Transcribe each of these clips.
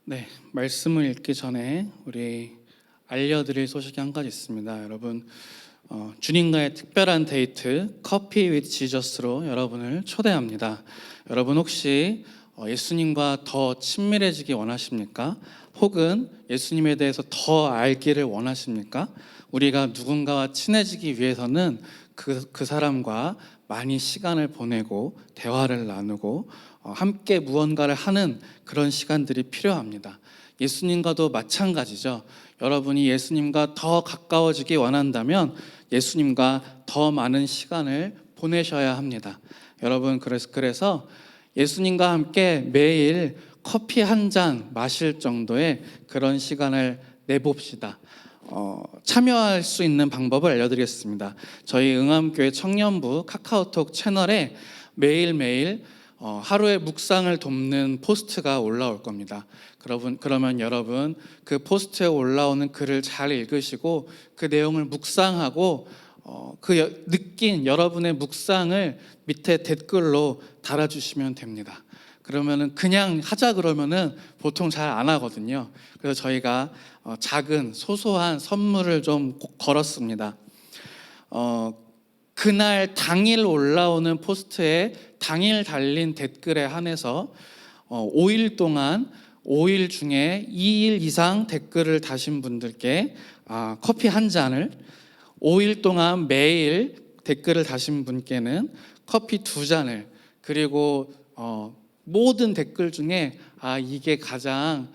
네, 말씀을 읽기 전에 우리 알려드릴 소식이 한 가지 있습니다. 여러분, 주님과의 특별한 데이트 커피 위드 지저스로 여러분을 초대합니다. 여러분 혹시 예수님과 더 친밀해지기 원하십니까? 혹은 예수님에 대해서 더 알기를 원하십니까? 우리가 누군가와 친해지기 위해서는 그 사람과 많이 시간을 보내고 대화를 나누고 함께 무언가를 하는 그런 시간들이 필요합니다. 예수님과도 마찬가지죠. 여러분이 예수님과 더 가까워지기 원한다면 예수님과 더 많은 시간을 보내셔야 합니다. 여러분, 그래서 예수님과 함께 매일 커피 한 잔 마실 정도의 그런 시간을 내봅시다. 참여할 수 있는 방법을 알려드리겠습니다. 저희 응암교회 청년부 카카오톡 채널에 매일매일 하루의 묵상을 돕는 포스트가 올라올 겁니다. 그러면 여러분 그 포스트에 올라오는 글을 잘 읽으시고 그 내용을 묵상하고 느낀 여러분의 묵상을 밑에 댓글로 달아주시면 됩니다. 그러면은 그냥 하자 그러면은 보통 잘 안 하거든요. 그래서 저희가 작은 소소한 선물을 좀 걸었습니다. 그날 당일 올라오는 포스트에 당일 달린 댓글에 한해서 5일 동안 5일 중에 2일 이상 댓글을 다신 분들께 커피 한 잔을, 5일 동안 매일 댓글을 다신 분께는 커피 2잔을, 그리고 모든 댓글 중에 이게 가장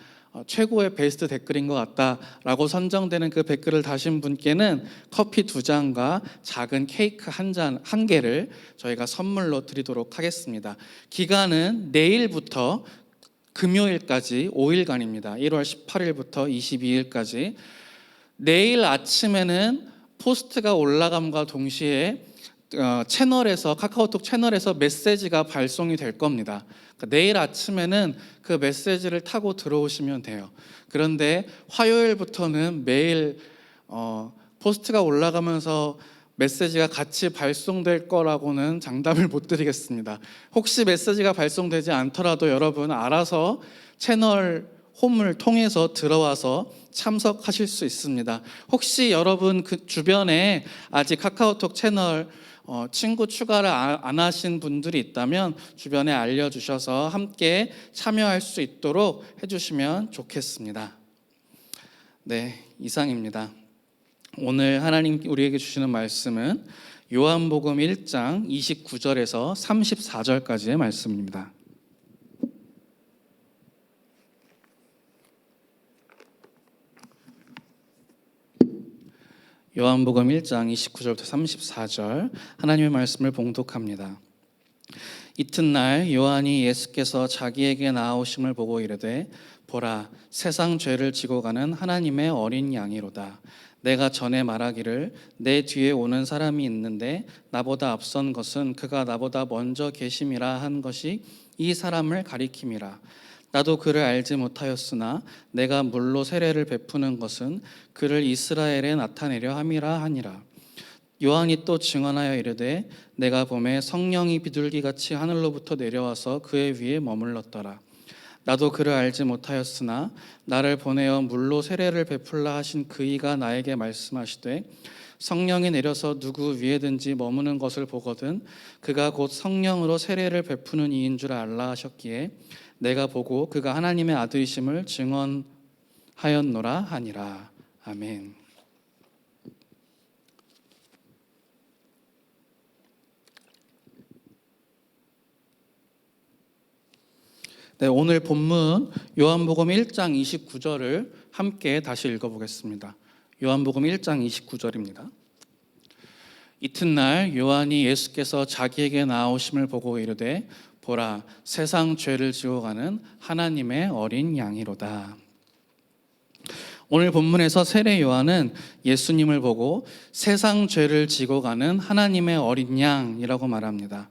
최고의 베스트 댓글인 것 같다라고 선정되는 그 댓글을 다신 분께는 커피 2잔과 작은 케이크 한 개를 저희가 선물로 드리도록 하겠습니다. 기간은 내일부터 금요일까지 5일간입니다. 1월 18일부터 22일까지. 내일 아침에는 포스트가 올라감과 동시에 카카오톡 채널에서 메시지가 발송이 될 겁니다. 그러니까 내일 아침에는 그 메시지를 타고 들어오시면 돼요. 그런데 화요일부터는 매일 포스트가 올라가면서 메시지가 같이 발송될 거라고는 장담을 못 드리겠습니다. 혹시 메시지가 발송되지 않더라도 여러분 알아서 채널 홈을 통해서 들어와서 참석하실 수 있습니다. 혹시 여러분 그 주변에 아직 카카오톡 채널 친구 추가를 안 하신 분들이 있다면 주변에 알려주셔서 함께 참여할 수 있도록 해주시면 좋겠습니다. 네, 이상입니다. 오늘 하나님 우리에게 주시는 말씀은 요한복음 1장 29절에서 34절까지의 말씀입니다. 요한복음 1장 29절부터 34절 하나님의 말씀을 봉독합니다. 이튿날 요한이 예수께서 자기에게 나아오심을 보고 이르되 보라 세상 죄를 지고 가는 하나님의 어린 양이로다. 내가 전에 말하기를 내 뒤에 오는 사람이 있는데 나보다 앞선 것은 그가 나보다 먼저 계심이라 한 것이 이 사람을 가리킴이라. 나도 그를 알지 못하였으나 내가 물로 세례를 베푸는 것은 그를 이스라엘에 나타내려 함이라 하니라. 요한이 또 증언하여 이르되 내가 보매 성령이 비둘기같이 하늘로부터 내려와서 그의 위에 머물렀더라. 나도 그를 알지 못하였으나 나를 보내어 물로 세례를 베풀라 하신 그이가 나에게 말씀하시되 성령이 내려서 누구 위에든지 머무는 것을 보거든 그가 곧 성령으로 세례를 베푸는 이인 줄 알라 하셨기에 내가 보고 그가 하나님의 아들이심을 증언하였노라 하니라. 아멘. 네, 오늘 본문 요한복음 1장 29절을 함께 다시 읽어보겠습니다. 요한복음 1장 29절입니다. 이튿날 요한이 예수께서 자기에게 나아오심을 보고 이르되 보라 세상 죄를 지고 가는 하나님의 어린 양이로다. 오늘 본문에서 세례 요한은 예수님을 보고 세상 죄를 지고 가는 하나님의 어린 양이라고 말합니다.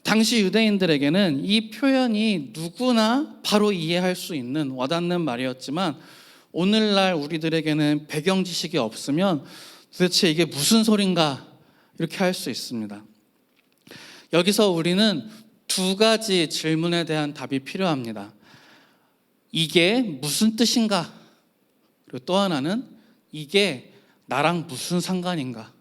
당시 유대인들에게는 이 표현이 누구나 바로 이해할 수 있는 와닿는 말이었지만 오늘날 우리들에게는 배경 지식이 없으면 도대체 이게 무슨 소린가 이렇게 할 수 있습니다. 여기서 우리는 2가지 질문에 대한 답이 필요합니다. 이게 무슨 뜻인가? 그리고 또 하나는 이게 나랑 무슨 상관인가?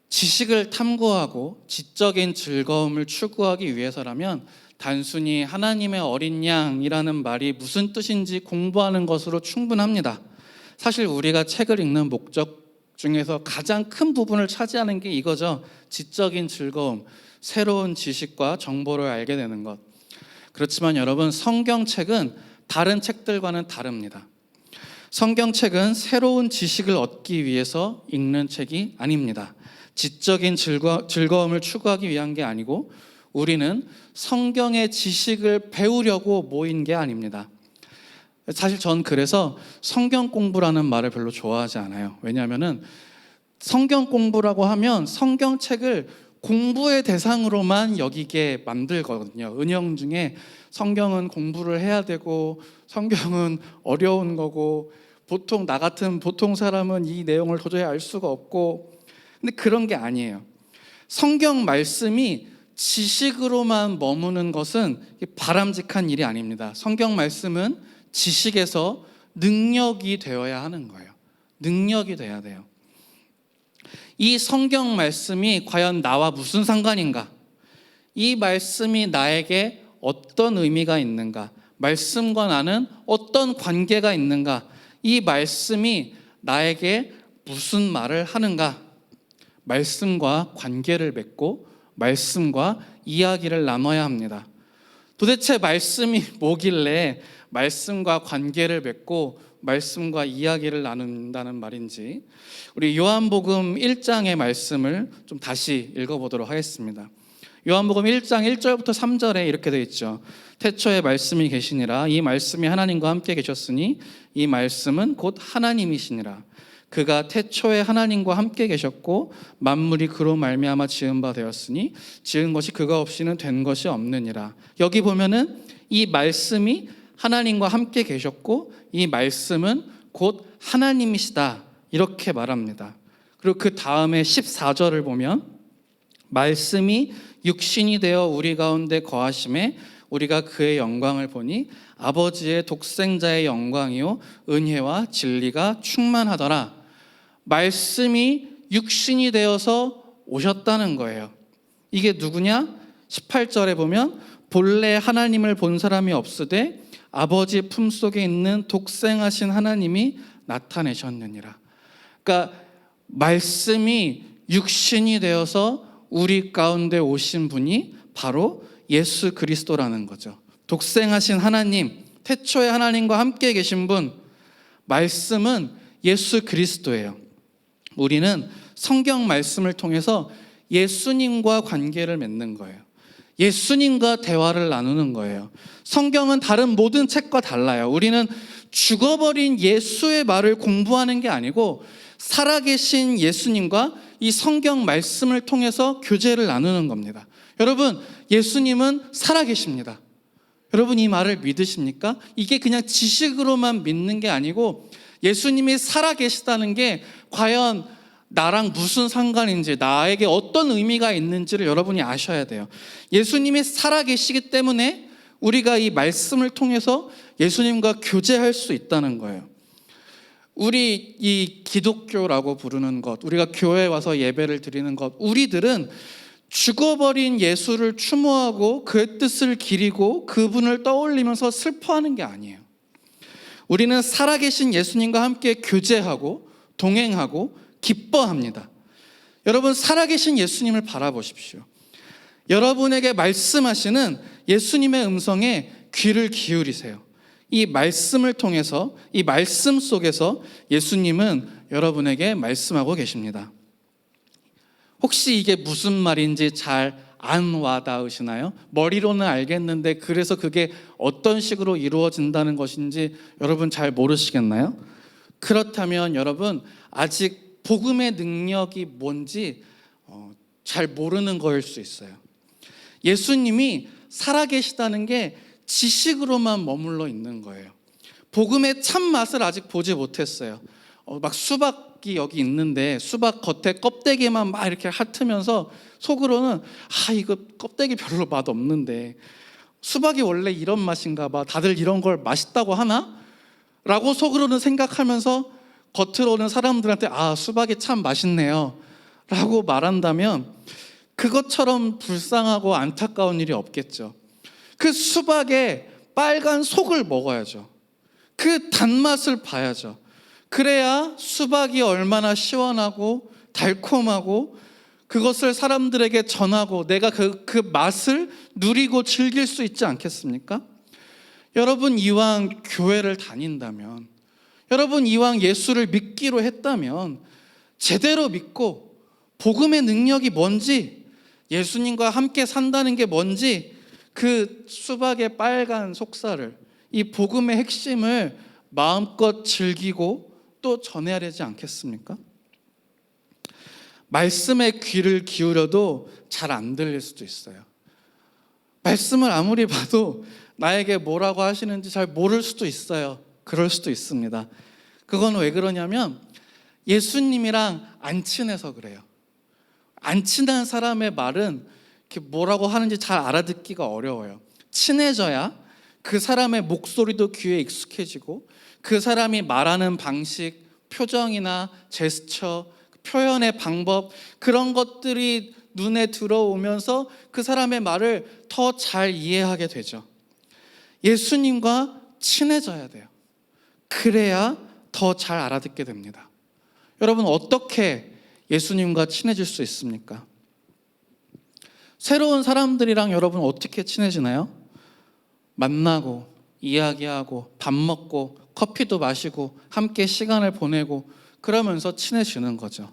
지식을 탐구하고 지적인 즐거움을 추구하기 위해서라면 단순히 하나님의 어린 양이라는 말이 무슨 뜻인지 공부하는 것으로 충분합니다. 사실 우리가 책을 읽는 목적 중에서 가장 큰 부분을 차지하는 게 이거죠. 지적인 즐거움, 새로운 지식과 정보를 알게 되는 것. 그렇지만 여러분, 성경책은 다른 책들과는 다릅니다. 성경책은 새로운 지식을 얻기 위해서 읽는 책이 아닙니다. 지적인 즐거움을 추구하기 위한 게 아니고 우리는 성경의 지식을 배우려고 모인 게 아닙니다. 사실 전 그래서 성경 공부라는 말을 별로 좋아하지 않아요. 왜냐하면 성경 공부라고 하면 성경책을 공부의 대상으로만 여기게 만들거든요. 은영 중에 성경은 공부를 해야 되고 성경은 어려운 거고 보통 나 같은 보통 사람은 이 내용을 도저히 알 수가 없고, 근데 그런 게 아니에요. 성경 말씀이 지식으로만 머무는 것은 바람직한 일이 아닙니다. 성경 말씀은 지식에서 능력이 되어야 하는 거예요. 능력이 돼야 돼요. 이 성경 말씀이 과연 나와 무슨 상관인가? 이 말씀이 나에게 어떤 의미가 있는가? 말씀과 나는 어떤 관계가 있는가? 이 말씀이 나에게 무슨 말을 하는가? 말씀과 관계를 맺고 말씀과 이야기를 나눠야 합니다. 도대체 말씀이 뭐길래 말씀과 관계를 맺고 말씀과 이야기를 나눈다는 말인지, 우리 요한복음 1장의 말씀을 좀 다시 읽어보도록 하겠습니다. 요한복음 1장 1절부터 3절에 이렇게 되어 있죠. 태초에 말씀이 계시니라. 이 말씀이 하나님과 함께 계셨으니 이 말씀은 곧 하나님이시니라. 그가 태초에 하나님과 함께 계셨고 만물이 그로 말미암아 지은 바 되었으니 지은 것이 그가 없이는 된 것이 없느니라. 여기 보면은 이 말씀이 하나님과 함께 계셨고 이 말씀은 곧 하나님이시다, 이렇게 말합니다. 그리고 그 다음에 14절을 보면 말씀이 육신이 되어 우리 가운데 거하심에 우리가 그의 영광을 보니 아버지의 독생자의 영광이요 은혜와 진리가 충만하더라. 말씀이 육신이 되어서 오셨다는 거예요. 이게 누구냐? 18절에 보면 본래 하나님을 본 사람이 없으되 아버지 품속에 있는 독생하신 하나님이 나타내셨느니라. 그러니까 말씀이 육신이 되어서 우리 가운데 오신 분이 바로 예수 그리스도라는 거죠. 독생하신 하나님, 태초에 하나님과 함께 계신 분, 말씀은 예수 그리스도예요. 우리는 성경 말씀을 통해서 예수님과 관계를 맺는 거예요. 예수님과 대화를 나누는 거예요. 성경은 다른 모든 책과 달라요. 우리는 죽어버린 예수의 말을 공부하는 게 아니고 살아계신 예수님과 이 성경 말씀을 통해서 교제를 나누는 겁니다. 여러분, 예수님은 살아계십니다. 여러분, 이 말을 믿으십니까? 이게 그냥 지식으로만 믿는 게 아니고 예수님이 살아계시다는 게 과연 나랑 무슨 상관인지, 나에게 어떤 의미가 있는지를 여러분이 아셔야 돼요. 예수님이 살아계시기 때문에 우리가 이 말씀을 통해서 예수님과 교제할 수 있다는 거예요. 우리 이 기독교라고 부르는 것, 우리가 교회에 와서 예배를 드리는 것, 우리들은 죽어버린 예수를 추모하고 그의 뜻을 기리고 그분을 떠올리면서 슬퍼하는 게 아니에요. 우리는 살아계신 예수님과 함께 교제하고 동행하고 기뻐합니다. 여러분, 살아계신 예수님을 바라보십시오. 여러분에게 말씀하시는 예수님의 음성에 귀를 기울이세요. 이 말씀을 통해서, 이 말씀 속에서 예수님은 여러분에게 말씀하고 계십니다. 혹시 이게 무슨 말인지 잘 안 와닿으시나요? 머리로는 알겠는데 그래서 그게 어떤 식으로 이루어진다는 것인지 여러분 잘 모르시겠나요? 그렇다면 여러분 아직 복음의 능력이 뭔지 잘 모르는 거일 수 있어요. 예수님이 살아계시다는 게 지식으로만 머물러 있는 거예요. 복음의 참맛을 아직 보지 못했어요. 막 수박이 여기 있는데 수박 겉에 껍데기만 막 이렇게 핥으면서 속으로는 이거 껍데기 별로 맛없는데 수박이 원래 이런 맛인가 봐. 다들 이런 걸 맛있다고 하나? 라고 속으로는 생각하면서 겉으로는 사람들한테 수박이 참 맛있네요 라고 말한다면 그것처럼 불쌍하고 안타까운 일이 없겠죠. 그 수박의 빨간 속을 먹어야죠. 그 단맛을 봐야죠. 그래야 수박이 얼마나 시원하고 달콤하고 그것을 사람들에게 전하고 내가 그 맛을 누리고 즐길 수 있지 않겠습니까? 여러분, 이왕 교회를 다닌다면, 여러분 이왕 예수를 믿기로 했다면 제대로 믿고 복음의 능력이 뭔지, 예수님과 함께 산다는 게 뭔지, 그 수박의 빨간 속살을, 이 복음의 핵심을 마음껏 즐기고 또 전해야 되지 않겠습니까? 말씀에 귀를 기울여도 잘 안 들릴 수도 있어요. 말씀을 아무리 봐도 나에게 뭐라고 하시는지 잘 모를 수도 있어요. 그럴 수도 있습니다. 그건 왜 그러냐면 예수님이랑 안 친해서 그래요. 안 친한 사람의 말은 이렇게 뭐라고 하는지 잘 알아듣기가 어려워요. 친해져야 그 사람의 목소리도 귀에 익숙해지고 그 사람이 말하는 방식, 표정이나 제스처, 표현의 방법, 그런 것들이 눈에 들어오면서 그 사람의 말을 더 잘 이해하게 되죠. 예수님과 친해져야 돼요. 그래야 더 잘 알아듣게 됩니다. 여러분, 어떻게 예수님과 친해질 수 있습니까? 새로운 사람들이랑 여러분 어떻게 친해지나요? 만나고 이야기하고 밥 먹고 커피도 마시고 함께 시간을 보내고 그러면서 친해지는 거죠.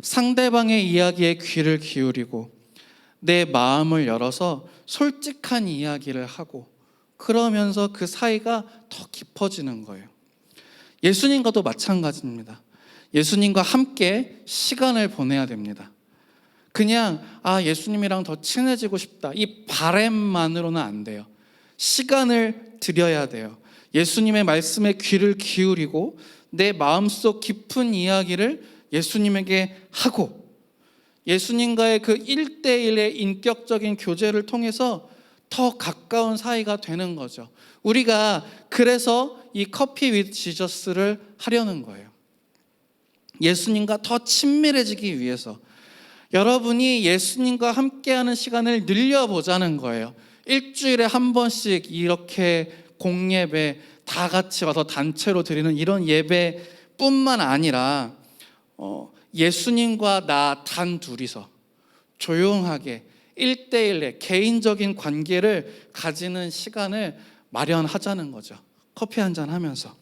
상대방의 이야기에 귀를 기울이고 내 마음을 열어서 솔직한 이야기를 하고 그러면서 그 사이가 더 깊어지는 거예요. 예수님과도 마찬가지입니다. 예수님과 함께 시간을 보내야 됩니다. 그냥 예수님이랑 더 친해지고 싶다, 이 바람만으로는 안 돼요. 시간을 들여야 돼요. 예수님의 말씀에 귀를 기울이고 내 마음속 깊은 이야기를 예수님에게 하고 예수님과의 그 1대1의 인격적인 교제를 통해서 더 가까운 사이가 되는 거죠. 우리가 그래서 이 커피 위드 지저스를 하려는 거예요. 예수님과 더 친밀해지기 위해서 여러분이 예수님과 함께하는 시간을 늘려보자는 거예요. 일주일에 한 번씩 이렇게 공예배 다 같이 와서 단체로 드리는 이런 예배뿐만 아니라 예수님과 나 단 둘이서 조용하게 1대1의 개인적인 관계를 가지는 시간을 마련하자는 거죠. 커피 한잔 하면서.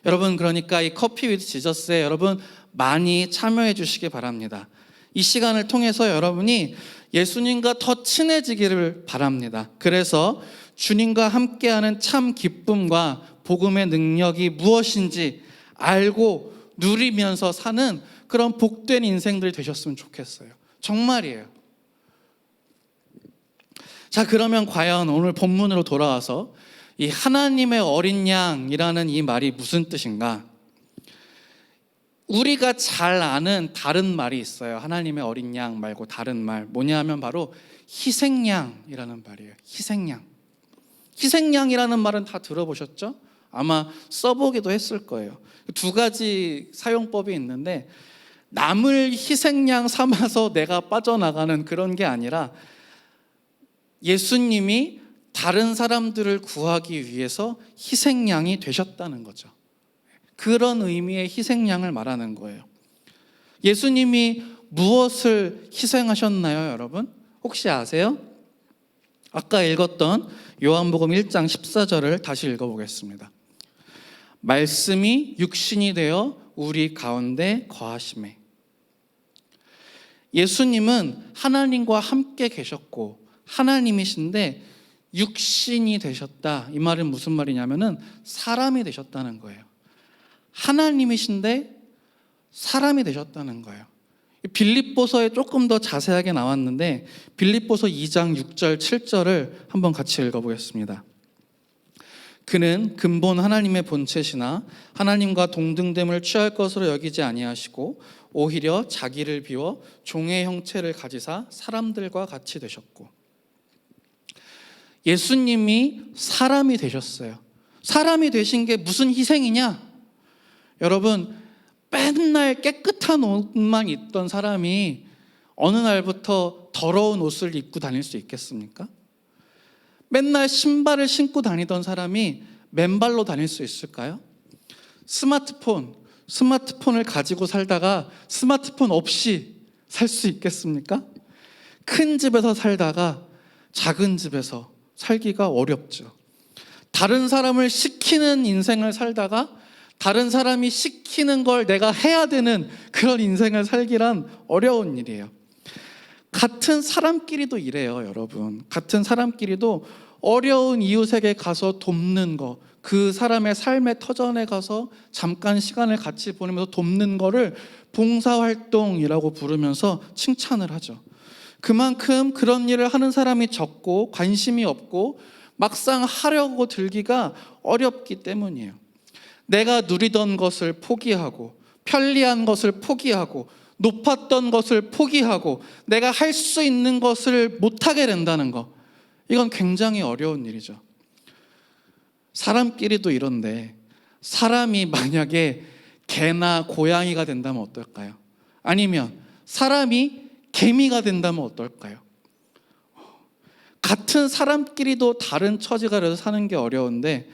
여러분, 그러니까 이 커피 위드 지저스에 여러분 많이 참여해 주시기 바랍니다. 이 시간을 통해서 여러분이 예수님과 더 친해지기를 바랍니다. 그래서 주님과 함께하는 참 기쁨과 복음의 능력이 무엇인지 알고 누리면서 사는 그런 복된 인생들이 되셨으면 좋겠어요. 정말이에요. 자, 그러면 과연 오늘 본문으로 돌아와서 이 하나님의 어린 양이라는 이 말이 무슨 뜻인가? 우리가 잘 아는 다른 말이 있어요. 하나님의 어린 양 말고 다른 말. 뭐냐 하면 바로 희생양이라는 말이에요. 희생양. 희생양이라는 말은 다 들어보셨죠? 아마 써보기도 했을 거예요. 두 가지 사용법이 있는데 남을 희생양 삼아서 내가 빠져나가는 그런 게 아니라 예수님이 다른 사람들을 구하기 위해서 희생양이 되셨다는 거죠. 그런 의미의 희생양을 말하는 거예요. 예수님이 무엇을 희생하셨나요, 여러분? 혹시 아세요? 아까 읽었던 요한복음 1장 14절을 다시 읽어보겠습니다. 말씀이 육신이 되어 우리 가운데 거하심에. 예수님은 하나님과 함께 계셨고 하나님이신데 육신이 되셨다. 이 말은 무슨 말이냐면은 사람이 되셨다는 거예요. 하나님이신데 사람이 되셨다는 거예요. 빌립보서에 조금 더 자세하게 나왔는데 빌립보서 2장 6절 7절을 한번 같이 읽어보겠습니다. 그는 근본 하나님의 본체시나 하나님과 동등됨을 취할 것으로 여기지 아니하시고 오히려 자기를 비워 종의 형체를 가지사 사람들과 같이 되셨고. 예수님이 사람이 되셨어요. 사람이 되신 게 무슨 희생이냐? 여러분, 맨날 깨끗한 옷만 입던 사람이 어느 날부터 더러운 옷을 입고 다닐 수 있겠습니까? 맨날 신발을 신고 다니던 사람이 맨발로 다닐 수 있을까요? 스마트폰을 가지고 살다가 스마트폰 없이 살 수 있겠습니까? 큰 집에서 살다가 작은 집에서 살기가 어렵죠. 다른 사람을 시키는 인생을 살다가 다른 사람이 시키는 걸 내가 해야 되는 그런 인생을 살기란 어려운 일이에요. 같은 사람끼리도 이래요, 여러분. 같은 사람끼리도 어려운 이웃에게 가서 돕는 거, 그 사람의 삶의 터전에 가서 잠깐 시간을 같이 보내면서 돕는 거를 봉사활동이라고 부르면서 칭찬을 하죠. 그만큼 그런 일을 하는 사람이 적고 관심이 없고 막상 하려고 들기가 어렵기 때문이에요. 내가 누리던 것을 포기하고 편리한 것을 포기하고 높았던 것을 포기하고 내가 할 수 있는 것을 못하게 된다는 거, 이건 굉장히 어려운 일이죠. 사람끼리도 이런데 사람이 만약에 개나 고양이가 된다면 어떨까요? 아니면 사람이 개미가 된다면 어떨까요? 같은 사람끼리도 다른 처지가 돼서 사는 게 어려운데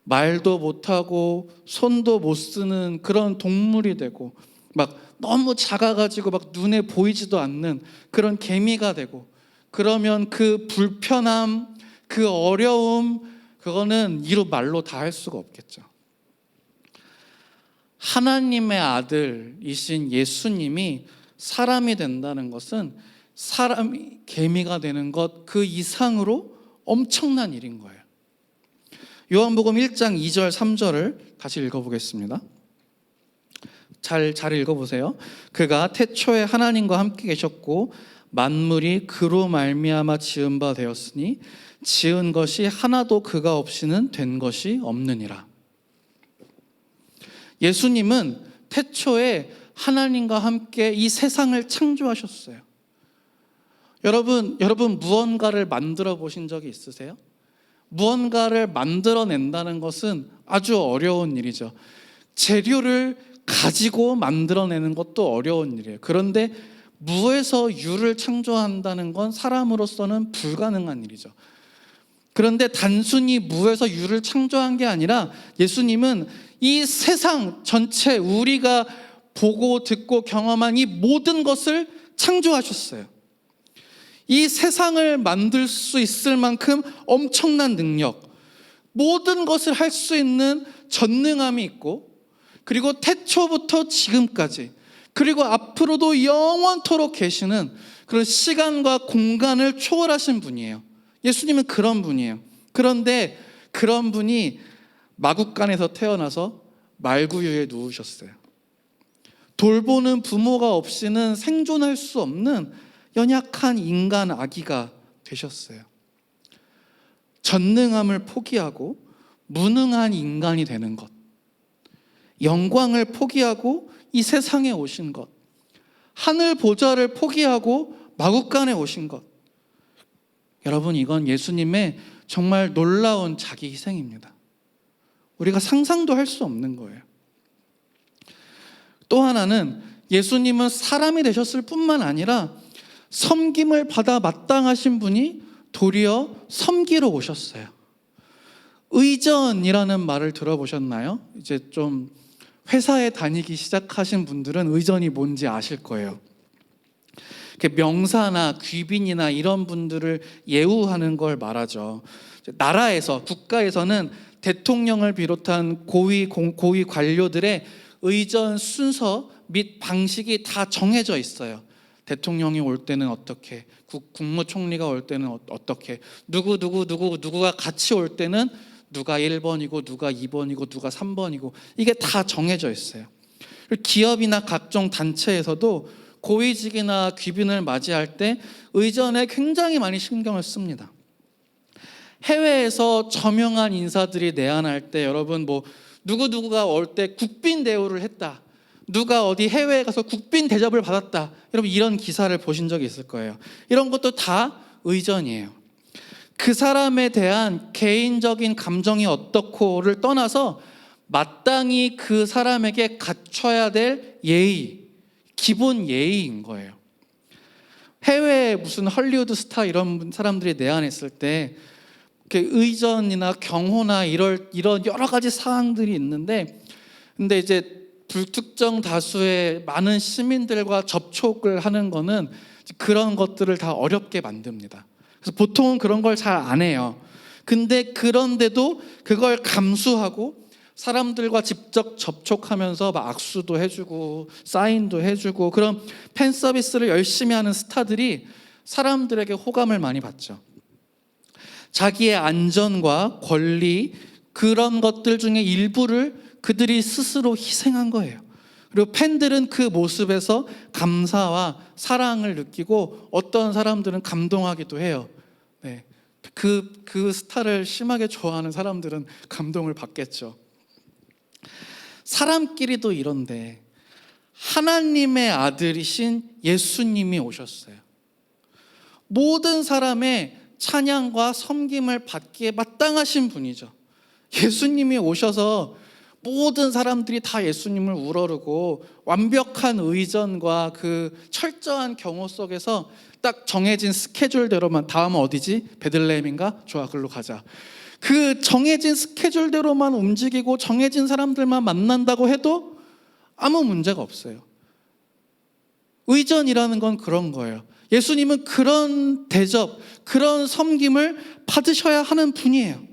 말도 못하고 손도 못 쓰는 그런 동물이 되고 막 너무 작아가지고 막 눈에 보이지도 않는 그런 개미가 되고, 그러면 그 불편함, 그 어려움, 그거는 이루 말로 다 할 수가 없겠죠. 하나님의 아들이신 예수님이 사람이 된다는 것은 사람이 개미가 되는 것 그 이상으로 엄청난 일인 거예요. 요한복음 1장 2절 3절을 다시 읽어보겠습니다. 잘 읽어보세요. 그가 태초에 하나님과 함께 계셨고 만물이 그로 말미암아 지은 바 되었으니 지은 것이 하나도 그가 없이는 된 것이 없느니라. 예수님은 태초에 하나님과 함께 이 세상을 창조하셨어요. 여러분 무언가를 만들어 보신 적이 있으세요? 무언가를 만들어낸다는 것은 아주 어려운 일이죠. 재료를 가지고 만들어내는 것도 어려운 일이에요. 그런데 무에서 유를 창조한다는 건 사람으로서는 불가능한 일이죠. 그런데 단순히 무에서 유를 창조한 게 아니라 예수님은 이 세상 전체, 우리가 보고 듣고 경험한 이 모든 것을 창조하셨어요. 이 세상을 만들 수 있을 만큼 엄청난 능력, 모든 것을 할 수 있는 전능함이 있고, 그리고 태초부터 지금까지, 그리고 앞으로도 영원토록 계시는 그런 시간과 공간을 초월하신 분이에요. 예수님은 그런 분이에요. 그런데 그런 분이 마국간에서 태어나서 말구유에 누우셨어요. 돌보는 부모가 없이는 생존할 수 없는 연약한 인간 아기가 되셨어요. 전능함을 포기하고 무능한 인간이 되는 것, 영광을 포기하고 이 세상에 오신 것, 하늘 보좌를 포기하고 마국간에 오신 것, 여러분, 이건 예수님의 정말 놀라운 자기 희생입니다. 우리가 상상도 할 수 없는 거예요. 또 하나는 예수님은 사람이 되셨을 뿐만 아니라 섬김을 받아 마땅하신 분이 도리어 섬기러 오셨어요. 의전이라는 말을 들어보셨나요? 이제 좀 회사에 다니기 시작하신 분들은 의전이 뭔지 아실 거예요. 명사나 귀빈이나 이런 분들을 예우하는 걸 말하죠. 나라에서, 국가에서는 대통령을 비롯한 고위 관료들의 의전 순서 및 방식이 다 정해져 있어요. 대통령이 올 때는 어떻게, 국무총리가 올 때는 어떻게, 누구가 같이 올 때는 누가 1번이고 누가 2번이고 누가 3번이고 이게 다 정해져 있어요. 기업이나 각종 단체에서도 고위직이나 귀빈을 맞이할 때 의전에 굉장히 많이 신경을 씁니다. 해외에서 저명한 인사들이 내한할 때 여러분 누구가 올 때 국빈 대우를 했다, 누가 어디 해외에 가서 국빈 대접을 받았다, 여러분 이런 기사를 보신 적이 있을 거예요. 이런 것도 다 의전이에요. 그 사람에 대한 개인적인 감정이 어떻고를 떠나서 마땅히 그 사람에게 갖춰야 될 예의, 기본 예의인 거예요. 해외에 무슨 헐리우드 스타 이런 사람들이 내한했을 때 의전이나 경호나 이런 여러 가지 사항들이 있는데, 근데 이제 불특정 다수의 많은 시민들과 접촉을 하는 거는 그런 것들을 다 어렵게 만듭니다. 그래서 보통은 그런 걸 잘 안 해요. 근데 그런데도 그걸 감수하고 사람들과 직접 접촉하면서 막 악수도 해주고 사인도 해주고 그런 팬 서비스를 열심히 하는 스타들이 사람들에게 호감을 많이 받죠. 자기의 안전과 권리, 그런 것들 중에 일부를 그들이 스스로 희생한 거예요. 그리고 팬들은 그 모습에서 감사와 사랑을 느끼고 어떤 사람들은 감동하기도 해요. 네. 그 스타를 심하게 좋아하는 사람들은 감동을 받겠죠. 사람끼리도 이런데 하나님의 아들이신 예수님이 오셨어요. 모든 사람의 찬양과 섬김을 받기에 마땅하신 분이죠. 예수님이 오셔서 모든 사람들이 다 예수님을 우러르고 완벽한 의전과 그 철저한 경호 속에서 딱 정해진 스케줄대로만, 다음은 어디지? 베들레헴인가? 좋아, 글로 가자. 그 정해진 스케줄대로만 움직이고 정해진 사람들만 만난다고 해도 아무 문제가 없어요. 의전이라는 건 그런 거예요. 예수님은 그런 대접, 그런 섬김을 받으셔야 하는 분이에요.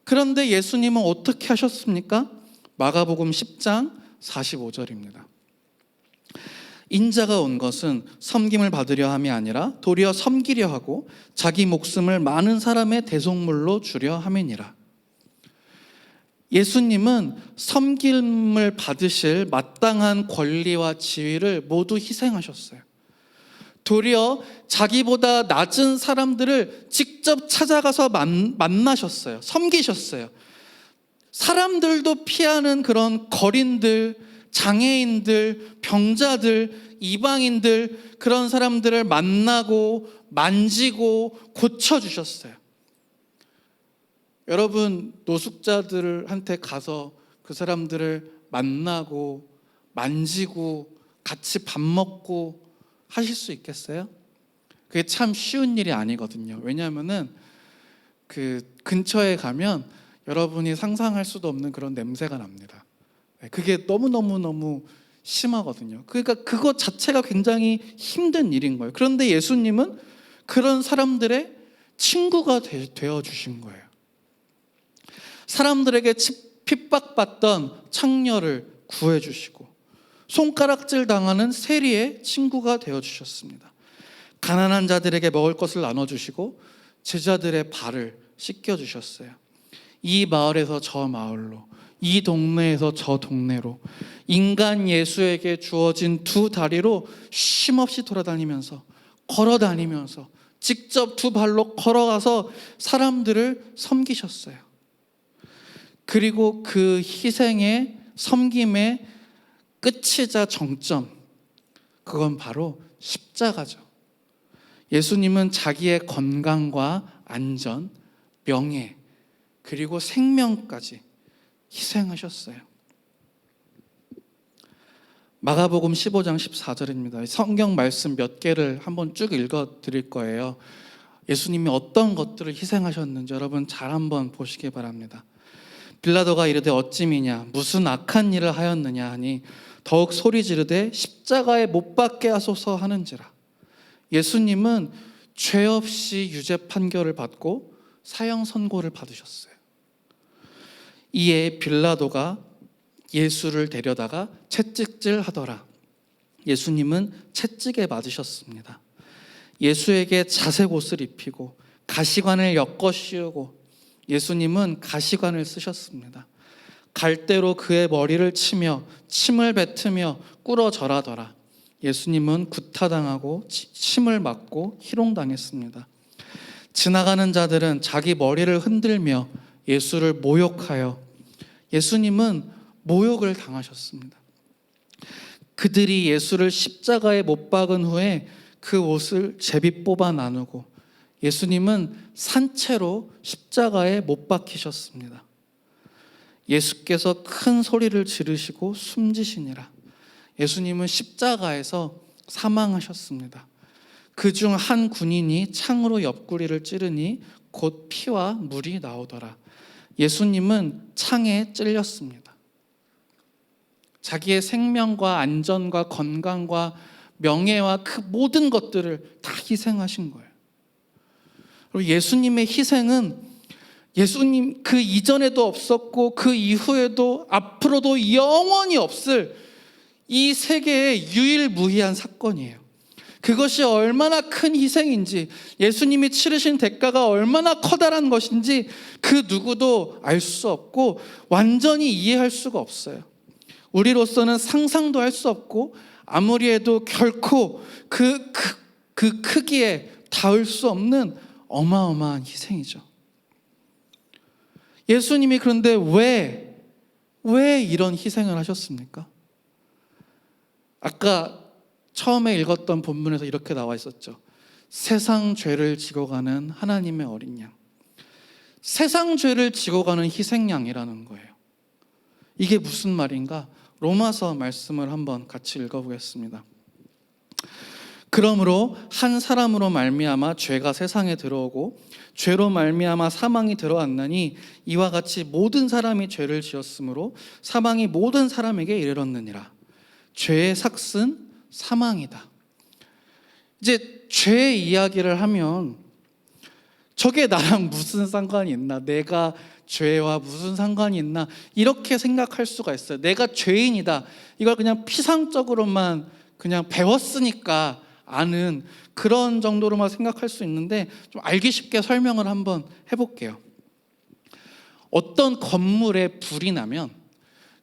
그런데 예수님은 어떻게 하셨습니까? 마가복음 10장 45절입니다. 인자가 온 것은 섬김을 받으려 함이 아니라 도리어 섬기려 하고 자기 목숨을 많은 사람의 대속물로 주려 함이니라. 예수님은 섬김을 받으실 마땅한 권리와 지위를 모두 희생하셨어요. 도리어 자기보다 낮은 사람들을 직접 찾아가서 만나셨어요. 섬기셨어요. 사람들도 피하는 그런 거린들, 장애인들, 병자들, 이방인들, 그런 사람들을 만나고 만지고 고쳐주셨어요. 여러분, 노숙자들한테 가서 그 사람들을 만나고 만지고 같이 밥 먹고 하실 수 있겠어요? 그게 참 쉬운 일이 아니거든요. 왜냐하면은 그 근처에 가면 여러분이 상상할 수도 없는 그런 냄새가 납니다. 그게 너무 심하거든요. 그러니까 그것 자체가 굉장히 힘든 일인 거예요. 그런데 예수님은 그런 사람들의 친구가 되어 주신 거예요. 사람들에게 핍박받던 창녀를 구해 주시고 손가락질 당하는 세리의 친구가 되어 주셨습니다. 가난한 자들에게 먹을 것을 나눠 주시고 제자들의 발을 씻겨 주셨어요. 이 마을에서 저 마을로, 이 동네에서 저 동네로 인간 예수에게 주어진 두 다리로 쉼없이 돌아다니면서 걸어다니면서 직접 두 발로 걸어가서 사람들을 섬기셨어요. 그리고 그 희생의 섬김의 끝이자 정점, 그건 바로 십자가죠. 예수님은 자기의 건강과 안전, 명예, 그리고 생명까지 희생하셨어요. 마가복음 15장 14절입니다. 성경 말씀 몇 개를 한번 쭉 읽어 드릴 거예요. 예수님이 어떤 것들을 희생하셨는지 여러분 잘 한번 보시기 바랍니다. 빌라도가 이르되 어찌미냐 무슨 악한 일을 하였느냐 하니 더욱 소리 지르되 십자가에 못 박게 하소서 하는지라. 예수님은 죄 없이 유죄 판결을 받고 사형 선고를 받으셨어요. 이에 빌라도가 예수를 데려다가 채찍질 하더라. 예수님은 채찍에 맞으셨습니다. 예수에게 자색 옷을 입히고 가시관을 엮어 씌우고 예수님은 가시관을 쓰셨습니다. 갈대로 그의 머리를 치며 침을 뱉으며 꿇어 절하더라. 예수님은 구타당하고 침을 맞고 희롱당했습니다. 지나가는 자들은 자기 머리를 흔들며 예수를 모욕하여 예수님은 모욕을 당하셨습니다. 그들이 예수를 십자가에 못 박은 후에 그 옷을 제비 뽑아 나누고 예수님은 산채로 십자가에 못 박히셨습니다. 예수께서 큰 소리를 지르시고 숨지시니라. 예수님은 십자가에서 사망하셨습니다. 그중 한 군인이 창으로 옆구리를 찌르니 곧 피와 물이 나오더라. 예수님은 창에 찔렸습니다. 자기의 생명과 안전과 건강과 명예와 그 모든 것들을 다 희생하신 거예요. 그리고 예수님의 희생은 예수님 그 이전에도 없었고 그 이후에도 앞으로도 영원히 없을 이 세계의 유일무이한 사건이에요. 그것이 얼마나 큰 희생인지, 예수님이 치르신 대가가 얼마나 커다란 것인지 그 누구도 알 수 없고 완전히 이해할 수가 없어요. 우리로서는 상상도 할 수 없고 아무리 해도 결코 그 크기에 닿을 수 없는 어마어마한 희생이죠. 예수님이 그런데 왜 이런 희생을 하셨습니까? 아까 처음에 읽었던 본문에서 이렇게 나와 있었죠. 세상 죄를 지고 가는 하나님의 어린 양. 세상 죄를 지고 가는 희생양이라는 거예요. 이게 무슨 말인가? 로마서 말씀을 한번 같이 읽어보겠습니다. 그러므로 한 사람으로 말미암아 죄가 세상에 들어오고 죄로 말미암아 사망이 들어왔나니 이와 같이 모든 사람이 죄를 지었으므로 사망이 모든 사람에게 이르렀느니라. 죄의 삭은 사망이다. 이제 죄 이야기를 하면 저게 나랑 무슨 상관이 있나? 내가 죄와 무슨 상관이 있나? 이렇게 생각할 수가 있어요. 내가 죄인이다. 이걸 그냥 피상적으로만 그냥 배웠으니까 아는 그런 정도로만 생각할 수 있는데 좀 알기 쉽게 설명을 한번 해볼게요. 어떤 건물에 불이 나면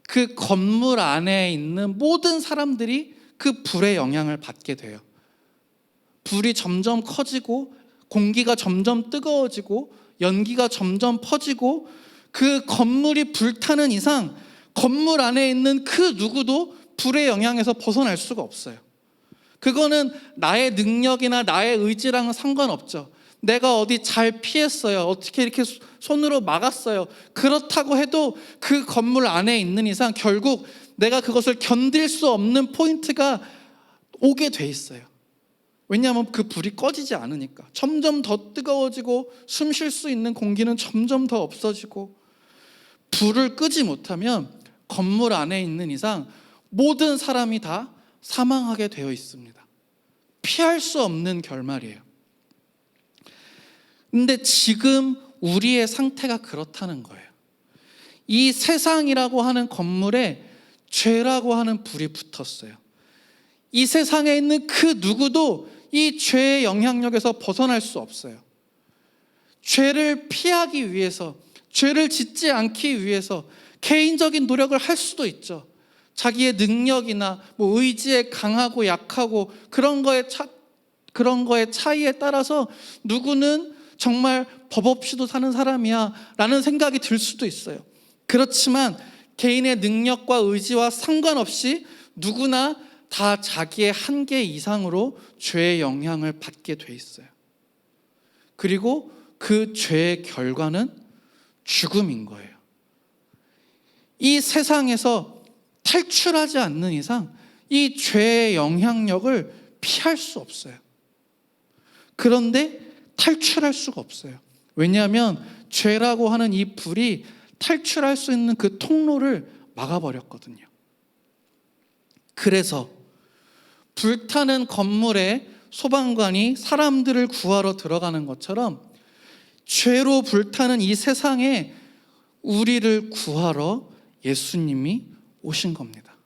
그 건물 안에 있는 모든 사람들이 그 불의 영향을 받게 돼요. 불이 점점 커지고 공기가 점점 뜨거워지고 연기가 점점 퍼지고 그 건물이 불타는 이상 건물 안에 있는 그 누구도 불의 영향에서 벗어날 수가 없어요. 그거는 나의 능력이나 나의 의지랑은 상관없죠. 내가 어디 잘 피했어요. 어떻게 이렇게 손으로 막았어요. 그렇다고 해도 그 건물 안에 있는 이상 결국 내가 그것을 견딜 수 없는 포인트가 오게 돼 있어요. 왜냐하면 그 불이 꺼지지 않으니까. 점점 더 뜨거워지고 숨 쉴 수 있는 공기는 점점 더 없어지고, 불을 끄지 못하면 건물 안에 있는 이상 모든 사람이 다 사망하게 되어 있습니다. 피할 수 없는 결말이에요. 근데 지금 우리의 상태가 그렇다는 거예요. 이 세상이라고 하는 건물에 죄라고 하는 불이 붙었어요. 이 세상에 있는 그 누구도 이 죄의 영향력에서 벗어날 수 없어요. 죄를 피하기 위해서, 죄를 짓지 않기 위해서 개인적인 노력을 할 수도 있죠. 자기의 능력이나 의지에 강하고 약하고 그런 거의 차이에 따라서 누구는 정말 법 없이도 사는 사람이야 라는 생각이 들 수도 있어요. 그렇지만 개인의 능력과 의지와 상관없이 누구나 다 자기의 한계 이상으로 죄의 영향을 받게 돼 있어요. 그리고 그 죄의 결과는 죽음인 거예요. 이 세상에서 탈출하지 않는 이상 이 죄의 영향력을 피할 수 없어요. 그런데 탈출할 수가 없어요. 왜냐하면 죄라고 하는 이 불이 탈출할 수 있는 그 통로를 막아버렸거든요. 그래서 불타는 건물에 소방관이 사람들을 구하러 들어가는 것처럼 죄로 불타는 이 세상에 우리를 구하러 예수님이 오신 겁니다.